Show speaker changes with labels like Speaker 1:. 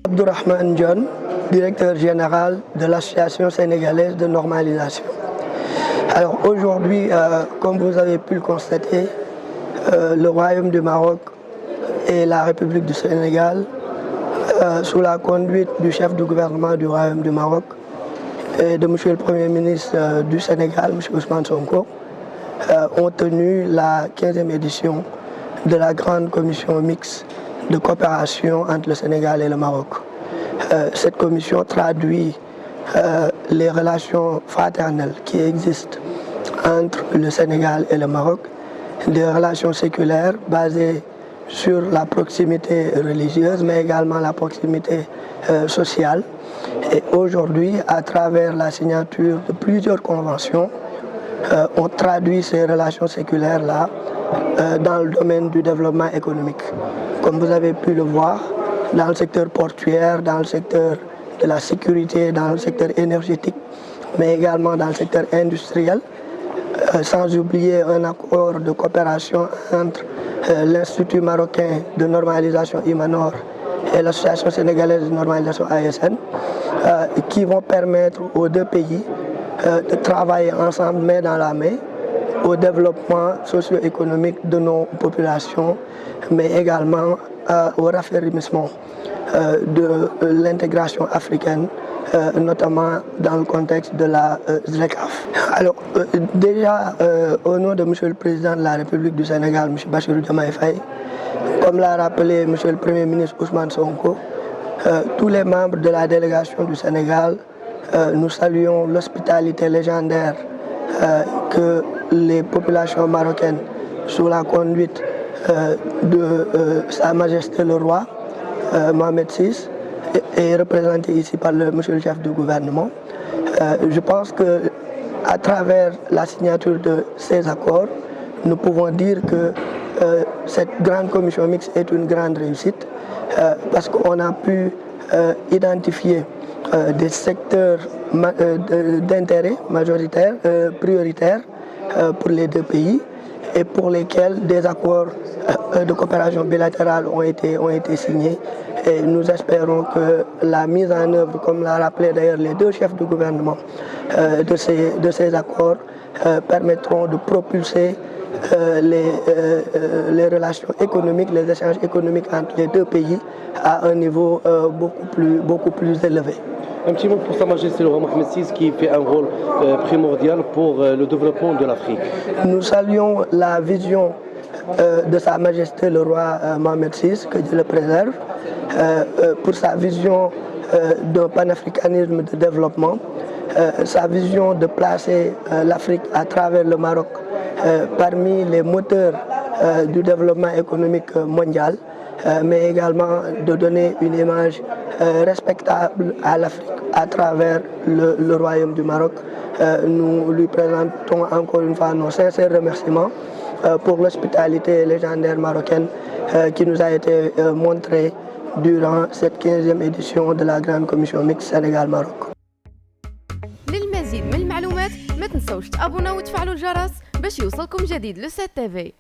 Speaker 1: Abdourahmane John, directeur général de l'Association sénégalaise de normalisation. Alors aujourd'hui, comme vous avez pu le constater, le Royaume du Maroc et la République du Sénégal, sous la conduite du chef du gouvernement du Royaume du Maroc et de monsieur le Premier ministre du Sénégal, M. Ousmane Sonko, ont tenu la 15e édition de la grande commission mixte de coopération entre le Sénégal et le Maroc. Cette commission traduit les relations fraternelles qui existent entre le Sénégal et le Maroc, des relations séculaires basées sur la proximité religieuse, mais également la proximité sociale. Et aujourd'hui, à travers la signature de plusieurs conventions, on traduit ces relations séculaires-là dans le domaine du développement économique. Comme vous avez pu le voir, dans le secteur portuaire, dans le secteur de la sécurité, dans le secteur énergétique, mais également dans le secteur industriel, sans oublier un accord de coopération entre l'Institut marocain de normalisation IMANOR et l'Association sénégalaise de normalisation ASN, qui vont permettre aux deux pays de travailler ensemble main dans la main au développement socio-économique de nos populations, mais également au raffermissement de l'intégration africaine, notamment dans le contexte de la ZLECAf. Alors, déjà, au nom de M. le Président de la République du Sénégal, M. Bassirou Diomaye Faye, comme l'a rappelé M. le Premier ministre Ousmane Sonko, tous les membres de la délégation du Sénégal, nous saluons l'hospitalité légendaire que les populations marocaines, sous la conduite de Sa Majesté le Roi, Mohamed VI, est représenté ici par monsieur le chef du gouvernement. Je pense qu'à travers la signature de ces accords, nous pouvons dire que cette grande commission mixte est une grande réussite parce qu'on a pu identifier des secteurs d'intérêt majoritaires, prioritaires pour les deux pays et pour lesquels des accords de coopération bilatérale ont été signés. Et nous espérons que la mise en œuvre, comme l'a rappelé d'ailleurs les deux chefs du gouvernement, de ces accords permettront de propulser les relations économiques, les échanges économiques entre les deux pays à un niveau beaucoup plus élevé.
Speaker 2: Un petit mot pour Sa Majesté le Roi Mohamed VI qui fait un rôle primordial pour le développement de l'Afrique.
Speaker 1: Nous saluons la vision de Sa Majesté le Roi Mohamed VI, que Dieu le préserve, pour sa vision d'un panafricanisme de développement, sa vision de placer l'Afrique à travers le Maroc parmi les moteurs du développement économique mondial, mais également de donner une image respectable à l'Afrique à travers le Royaume du Maroc. Nous lui présentons encore une fois nos sincères remerciements pour l'hospitalité légendaire marocaine qui nous a été montrée durant cette 15e édition de la grande commission mixte Sénégal-Maroc.
Speaker 3: للمزيد من المعلومات ما تنسوش تابوناو وتفعلوا الجرس باش يوصلكم جديد لو 7 TV.